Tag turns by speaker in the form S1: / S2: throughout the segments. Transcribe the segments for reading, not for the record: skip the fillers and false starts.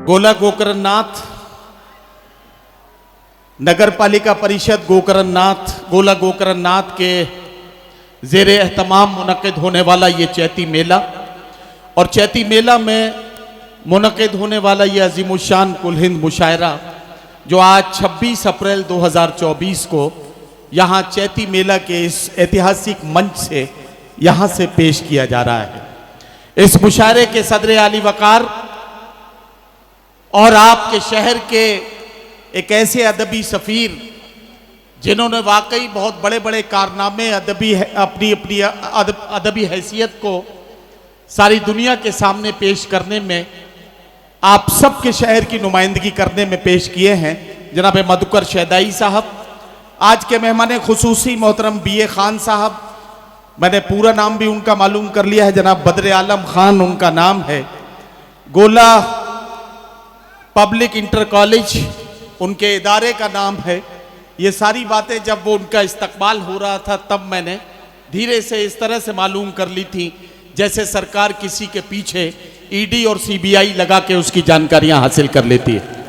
S1: गोला गोकरणनाथ नगर पालिका परिषद गोला गोकरणनाथ के ज़ेरे एहतमाम मुनक़िद होने वाला ये चैती मेला और चैती मेला में मुनक़िद होने वाला ये अज़ीमुश्शान कुल हिंद मुशायरा जो आज 26 अप्रैल 2024 को यहाँ चैती मेला के इस ऐतिहासिक मंच से यहाँ से पेश किया जा रहा है। इस मुशायरे के सदर आली वकार और आपके शहर के एक ऐसे अदबी सफ़ीर जिन्होंने वाकई बहुत बड़े बड़े कारनामे अपनी अदबी हैसियत को सारी दुनिया के सामने पेश करने में आप सबके शहर की नुमाइंदगी करने में पेश किए हैं, जनाब मधुकर शहदाई साहब। आज के मेहमान खुसूसी मोहतरम BA खान साहब, मैंने पूरा नाम भी उनका मालूम कर लिया है, जनाब बदर आलम खान उनका नाम है। गोला पब्लिक इंटर कॉलेज उनके इदारे का नाम है। ये सारी बातें जब वो उनका इस्तकबाल हो रहा था तब मैंने धीरे से इस तरह से मालूम कर ली थी जैसे सरकार किसी के पीछे ED और CBI लगा के उसकी जानकारियां हासिल कर लेती है।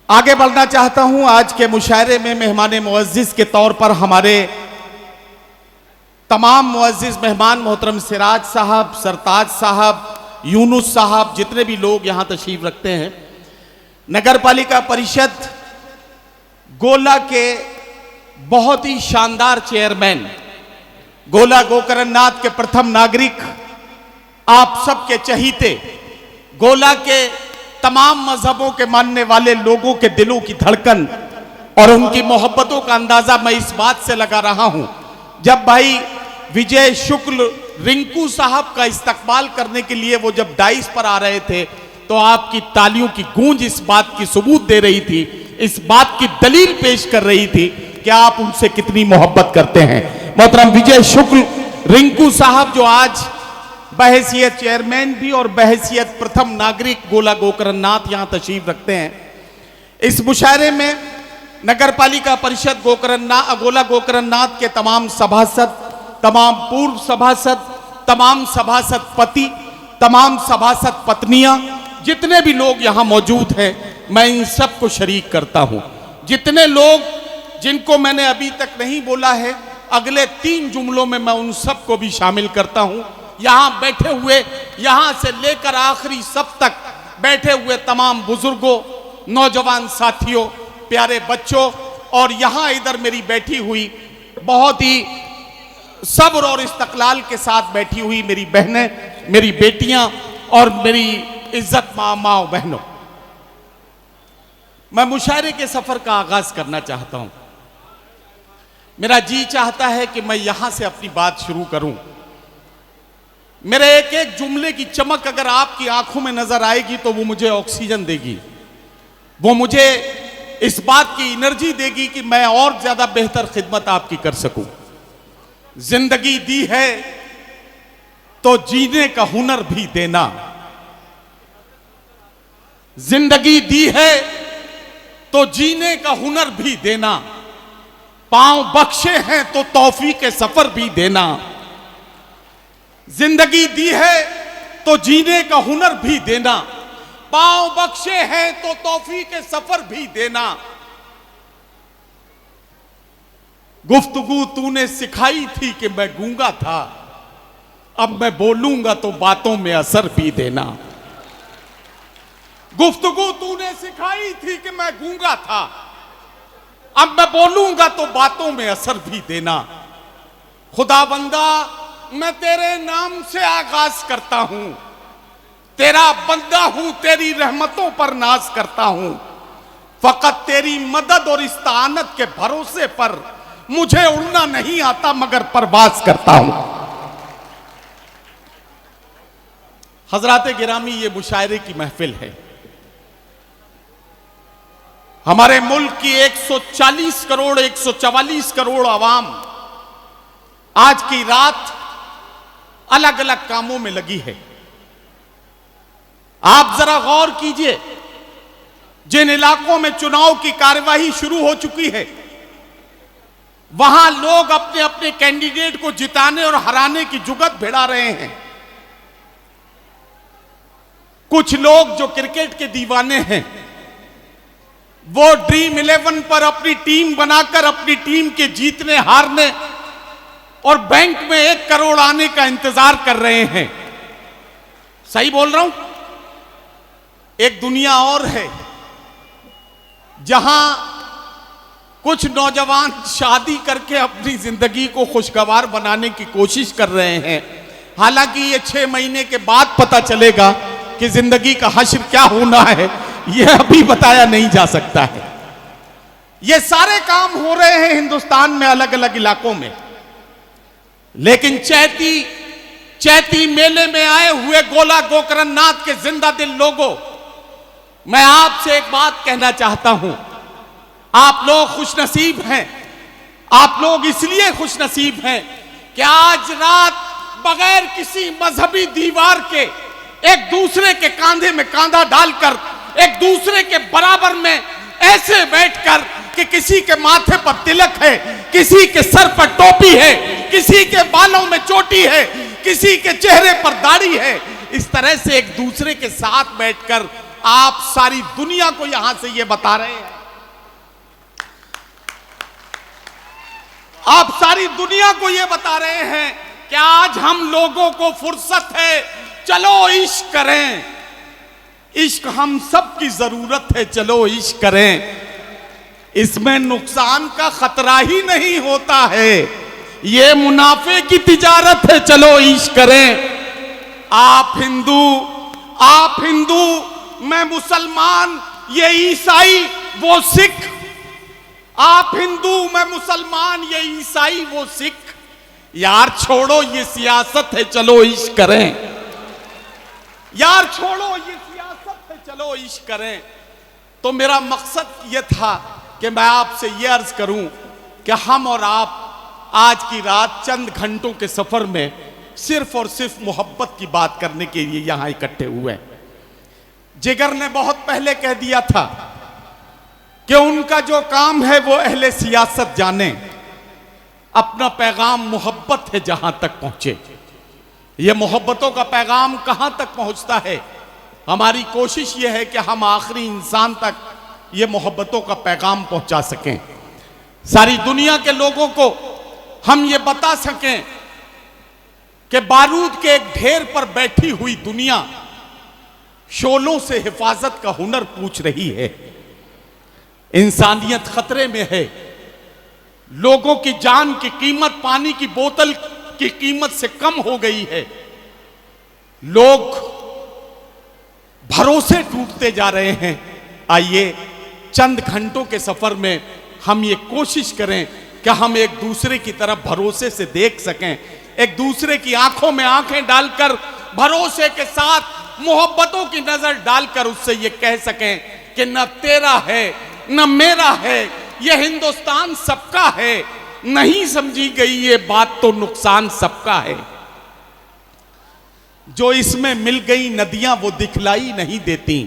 S1: आगे बढ़ना चाहता हूं। आज के मुशायरे में मेहमान मुअज़्ज़िज़ के तौर पर हमारे तमाम मुअज़्ज़िज़ मेहमान मोहतरम सिराज साहब, सरताज साहब, यूनुस साहब, जितने भी लोग यहां तशरीफ रखते हैं, नगर पालिका परिषद गोला के बहुत ही शानदार चेयरमैन, गोला गोकरणनाथ के प्रथम नागरिक, आप सबके चहीते, गोला के तमाम मजहबों के मानने वाले लोगों के दिलों की धड़कन और उनकी मोहब्बतों का अंदाजा मैं इस बात से लगा रहा हूं जब भाई विजय शुक्ल रिंकू साहब का इस्तकबाल करने के लिए वो जब डाइस पर आ रहे थे तो आपकी तालियों की गूंज इस बात की सबूत दे रही थी, इस बात की दलील पेश कर रही थी कि आप उनसे कितनी मोहब्बत करते हैं। मोहतरम विजय शुक्ल रिंकू साहब जो आज बहैसियत चेयरमैन भी और बहैसियत प्रथम नागरिक गोला गोकरणनाथ यहाँ तशरीफ रखते हैं। इस मुशायरे में नगर पालिका परिषद गोला गोकरणनाथ के तमाम सभासद, तमाम पूर्व सभासद, तमाम सभासद पति, तमाम सभासद पत्नियां, जितने भी लोग यहाँ मौजूद हैं, मैं इन सब को शरीक करता हूँ। जितने लोग जिनको मैंने अभी तक नहीं बोला है, अगले 3 जुमलों में मैं उन सब को भी शामिल करता हूँ। यहाँ बैठे हुए, यहाँ से लेकर आखिरी सब तक बैठे हुए तमाम बुजुर्गों, नौजवान साथियों, प्यारे बच्चों और यहाँ इधर मेरी बैठी हुई बहुत ही सब्र और इस्तक़लाल के साथ बैठी हुई मेरी बहनें, मेरी बेटियां और मेरी इज्जत माँ बहनों, मैं मुशायरे के सफर का आगाज करना चाहता हूं। मेरा जी चाहता है कि मैं यहां से अपनी बात शुरू करूं। मेरे एक एक जुमले की चमक अगर आपकी आंखों में नजर आएगी तो वो मुझे ऑक्सीजन देगी, वो मुझे इस बात की एनर्जी देगी कि मैं और ज्यादा बेहतर खिदमत आपकी कर सकूं। जिंदगी दी है तो जीने का हुनर भी देना, जिंदगी दी है तो जीने का हुनर भी देना, पांव बख्शे हैं तो तौफीक के सफर भी देना। जिंदगी दी है तो जीने का हुनर भी देना, पांव बख्शे हैं तो तौफीक के सफर भी देना। गुफ्तगू तूने सिखाई थी कि मैं गूंगा था, अब मैं बोलूंगा तो बातों में असर भी देना। गुफ्तगू तूने सिखाई थी कि मैं गूंगा था, अब मैं बोलूंगा तो बातों में असर भी देना। खुदाबंदा मैं तेरे नाम से आगाज करता हूं, तेरा बंदा हूं, तेरी रहमतों पर नाज करता हूं। फकत तेरी मदद और इस्तानत के भरोसे पर मुझे उड़ना नहीं आता मगर परवाज करता हूं। हजरात गिरामी, ये मुशायरे की महफिल है। हमारे मुल्क की 140 करोड़ 144 करोड़ आवाम आज की रात अलग अलग कामों में लगी है। आप जरा गौर कीजिए, जिन इलाकों में चुनाव की कार्यवाही शुरू हो चुकी है वहां लोग अपने अपने कैंडिडेट को जिताने और हराने की जुगत भिड़ा रहे हैं। कुछ लोग जो क्रिकेट के दीवाने हैं वो ड्रीम 11 पर अपनी टीम बनाकर अपनी टीम के जीतने हारने और बैंक में 1 करोड़ आने का इंतजार कर रहे हैं। सही बोल रहा हूं? एक दुनिया और है जहां कुछ नौजवान शादी करके अपनी जिंदगी को खुशगवार बनाने की कोशिश कर रहे हैं। हालांकि ये 6 महीने के बाद पता चलेगा कि जिंदगी का हश्र क्या होना है, यह अभी बताया नहीं जा सकता है। ये सारे काम हो रहे हैं हिंदुस्तान में अलग अलग इलाकों में, लेकिन चैती मेले में आए हुए गोला गोकरणनाथ के जिंदा दिल लोगों, मैं आपसे एक बात कहना चाहता हूं। आप लोग खुशनसीब हैं। आप लोग इसलिए खुशनसीब हैं कि आज रात बगैर किसी मजहबी दीवार के एक दूसरे के कांधे में कांधा डालकर एक दूसरे के बराबर में ऐसे बैठकर कि किसी के माथे पर तिलक है, किसी के सर पर टोपी है, किसी के बालों में चोटी है, किसी के चेहरे पर दाढ़ी है, इस तरह से एक दूसरे के साथ बैठकर आप सारी दुनिया को यहां से ये बता रहे हैं, आप सारी दुनिया को ये बता रहे हैं कि आज हम लोगों को फुर्सत है, चलो इश्क करें। इश्क हम सब की जरूरत है, चलो इश्क करें। इसमें नुकसान का खतरा ही नहीं होता है, ये मुनाफे की तिजारत है, चलो इश्क करें। आप हिंदू, मैं मुसलमान, ये ईसाई वो सिख। आप हिंदू, मैं मुसलमान, ये ईसाई वो सिख। यार छोड़ो ये सियासत है, चलो इश्क करें। यार छोड़ो ये सियासत है, चलो इश्क करें। तो मेरा मकसद ये था कि मैं आपसे ये अर्ज करूं कि हम और आप आज की रात चंद घंटों के सफर में सिर्फ और सिर्फ मोहब्बत की बात करने के लिए यहां इकट्ठे हुए हैं। जिगर ने बहुत पहले कह दिया था कि उनका जो काम है वो अहले सियासत जाने, अपना पैगाम मोहब्बत है जहां तक पहुंचे। ये मोहब्बतों का पैगाम कहां तक पहुंचता है? हमारी कोशिश ये है कि हम आखिरी इंसान तक ये मोहब्बतों का पैगाम पहुंचा सकें, सारी दुनिया के लोगों को हम ये बता सकें कि बारूद के एक ढेर पर बैठी हुई दुनिया शोलों से हिफाजत का हुनर पूछ रही है। इंसानियत खतरे में है। लोगों की जान की कीमत पानी की बोतल की कीमत से कम हो गई है। लोग भरोसे टूटते जा रहे हैं। आइए चंद घंटों के सफर में हम ये कोशिश करें कि हम एक दूसरे की तरफ भरोसे से देख सकें, एक दूसरे की आंखों में आंखें डालकर भरोसे के साथ मोहब्बतों की नजर डालकर उससे ये कह सकें कि न तेरा है न मेरा है, ये हिंदुस्तान सबका है। नहीं समझी गई ये बात तो नुकसान सबका है। जो इसमें मिल गई नदियां वो दिखलाई नहीं देती,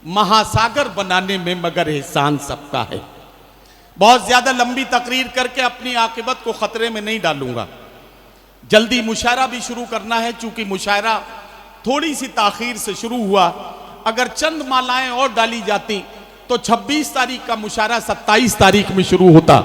S1: महासागर बनाने में मगर एहसान सबका है। बहुत ज्यादा लंबी तकरीर करके अपनी आकिबत को खतरे में नहीं डालूंगा। जल्दी मुशायरा भी शुरू करना है, चूंकि मुशायरा थोड़ी सी ताखीर से शुरू हुआ। अगर चंद मालाएं और डाली जाती तो 26 तारीख का मुशायरा 27 तारीख में शुरू होता।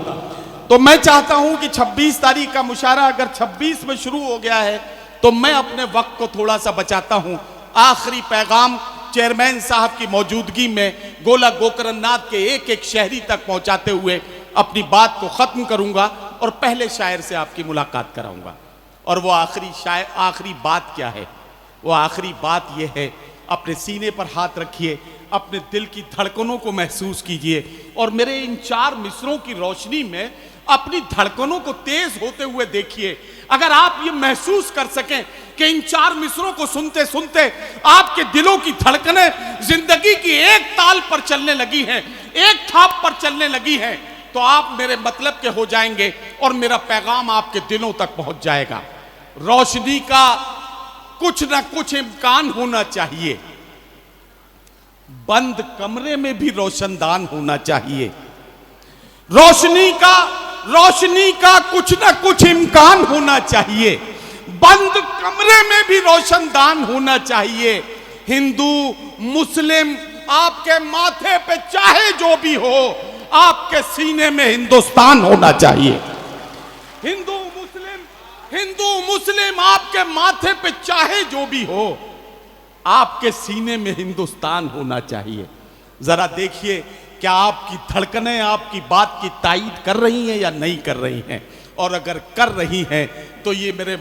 S1: तो मैं चाहता हूं कि 26 तारीख का मुशायरा अगर 26 में शुरू हो गया है तो मैं अपने वक्त को थोड़ा सा बचाता हूं। आखिरी पैगाम चेयरमैन साहब की मौजूदगी में गोला गोकरणनाथ के एक एक शहरी तक पहुंचाते हुए अपनी बात को खत्म करूंगा और पहले शायर से आपकी मुलाकात कराऊंगा। और वो आखिरी बात क्या है? वो आखिरी बात यह है, अपने सीने पर हाथ रखिए, अपने दिल की धड़कनों को महसूस कीजिए और मेरे इन 4 मिसरों की रोशनी में अपनी धड़कनों को तेज होते हुए देखिए। अगर आप ये महसूस कर सकें कि इन 4 मिसरों को सुनते सुनते आपके दिलों की धड़कनें जिंदगी की एक ताल पर चलने लगी हैं, एक थाप पर चलने लगी हैं, तो आप मेरे मतलब के हो जाएंगे और मेरा पैगाम आपके दिलों तक पहुंच जाएगा। रोशनी का कुछ ना कुछ इम्कान होना चाहिए, बंद कमरे में भी रोशनदान होना चाहिए। रोशनी का कुछ ना कुछ इम्कान होना चाहिए, बंद कमरे में भी रोशनदान होना चाहिए। हिंदू मुस्लिम आपके माथे पे चाहे जो भी हो, आपके सीने में हिंदुस्तान होना चाहिए। हिंदू मुस्लिम आपके माथे पे चाहे जो भी हो, आपके सीने में हिंदुस्तान होना चाहिए। जरा देखिए, क्या आपकी धड़कनें आपकी बात की तायीद कर रही हैं या नहीं कर रही हैं? और अगर कर रही हैं तो ये मेरे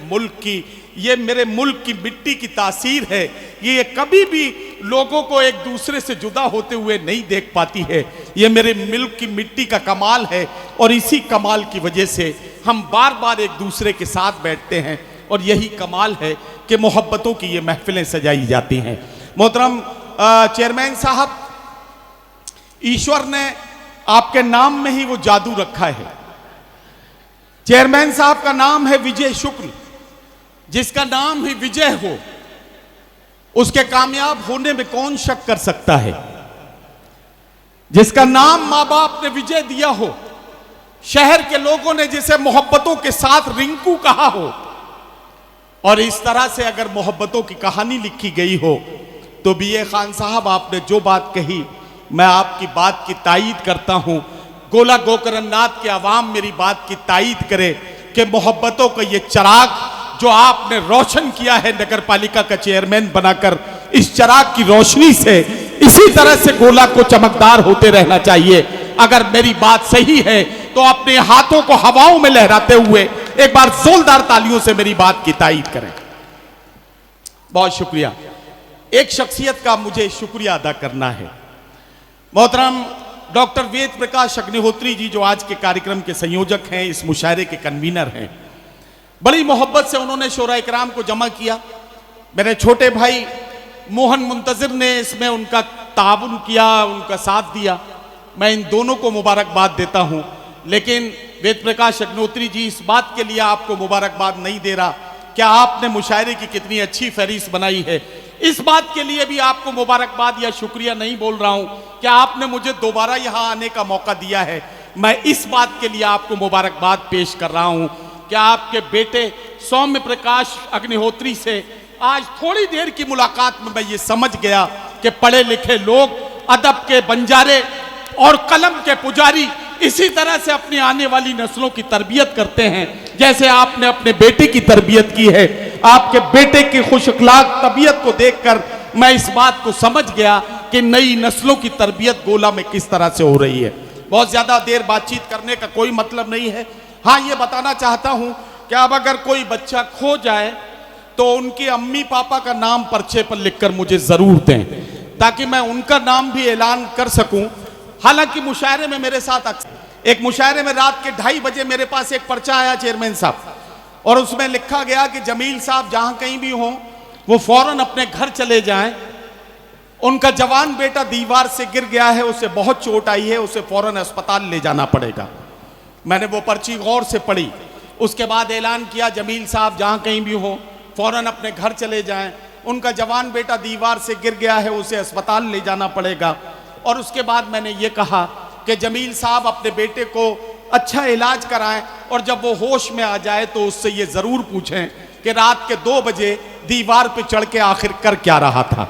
S1: मुल्क की मिट्टी की तासीर है। ये कभी भी लोगों को एक दूसरे से जुदा होते हुए नहीं देख पाती है। ये मेरे मुल्क की मिट्टी का कमाल है, और इसी कमाल की वजह से हम बार बार एक दूसरे के साथ बैठते हैं, और यही कमाल है कि मोहब्बतों की ये महफिलें सजाई जाती हैं। मोहतरम चेयरमैन साहब, ईश्वर ने आपके नाम में ही वो जादू रखा है। चेयरमैन साहब का नाम है विजय शुक्ल। जिसका नाम ही विजय हो, उसके कामयाब होने में कौन शक कर सकता है? जिसका नाम मां बाप ने विजय दिया हो, शहर के लोगों ने जिसे मोहब्बतों के साथ रिंकू कहा हो, और इस तरह से अगर मोहब्बतों की कहानी लिखी गई हो, तो बीए खान साहब आपने जो बात कही, मैं आपकी बात की तायीद करता हूं। गोला गोकरनाथ के अवाम मेरी बात की तायीद करे कि मोहब्बतों का ये चिराग जो आपने रोशन किया है नगर पालिका का चेयरमैन बनाकर, इस चिराग की रोशनी से इसी तरह से गोला को चमकदार होते रहना चाहिए। अगर मेरी बात सही है तो अपने हाथों को हवाओं में लहराते हुए एक बार जोरदार तालियों से मेरी बात की तायीद करें। बहुत शुक्रिया। एक शख्सियत का मुझे शुक्रिया अदा करना है। मोहतरम डॉक्टर वेद प्रकाश अग्निहोत्री जी, जो आज के कार्यक्रम के संयोजक हैं, इस मुशायरे के कन्वीनर हैं। बड़ी मोहब्बत से उन्होंने शोरा इकराम को जमा किया। मेरे छोटे भाई मोहन मुंतजिर ने इसमें उनका ताउन किया, उनका साथ दिया। मैं इन दोनों को मुबारकबाद देता हूं। लेकिन वेद प्रकाश अग्निहोत्री जी, इस बात के लिए आपको मुबारकबाद नहीं दे रहा क्या आपने मुशायरे की कितनी अच्छी फहरिस्त बनाई है, इस बात के लिए भी आपको मुबारकबाद या शुक्रिया नहीं बोल रहा हूं कि आपने मुझे दोबारा यहां आने का मौका दिया है। मैं इस बात के लिए आपको मुबारकबाद पेश कर रहा हूं कि आपके बेटे सौम्य प्रकाश अग्निहोत्री से आज थोड़ी देर की मुलाकात में मैं ये समझ गया कि पढ़े लिखे लोग, अदब के बंजारे और कलम के पुजारी इसी तरह से अपनी आने वाली नस्लों की तरबियत करते हैं, जैसे आपने अपने बेटे की तरबियत की है। आपके बेटे की खुश अखलाक तबीयत को देखकर मैं इस बात को समझ गया कि नई नस्लों की तरबियत गोला में किस तरह से हो रही है। बहुत ज्यादा देर बातचीत करने का कोई मतलब नहीं है। हाँ, ये बताना चाहता हूं कि अब अगर कोई बच्चा खो जाए तो उनकी अम्मी पापा का नाम पर्चे पर लिखकर मुझे जरूर दें, ताकि मैं उनका नाम भी ऐलान कर सकूं। हालांकि मुशायरे में मेरे साथ एक मुशायरे में रात के 2:30 बजे मेरे पास एक पर्चा आया चेयरमैन साहब, और उसमें लिखा गया कि जमील साहब जहां कहीं भी हों वो फौरन अपने घर चले जाएं। उनका जवान बेटा दीवार से गिर गया है, उसे बहुत चोट आई है, उसे फौरन अस्पताल ले जाना पड़ेगा। मैंने वो पर्ची गौर से पढ़ी। उसके बाद ऐलान किया, जमील साहब जहां कहीं भी हो फौरन अपने घर चले जाएं। उनका जवान बेटा दीवार से गिर गया है, उसे अस्पताल ले जाना पड़ेगा। और उसके बाद मैंने ये कहा कि जमील साहब अपने बेटे को अच्छा इलाज कराएं, और जब वो होश में आ जाए तो उससे ये जरूर पूछें कि रात के 2 बजे दीवार पे चढ़ के आखिर कर क्या रहा था।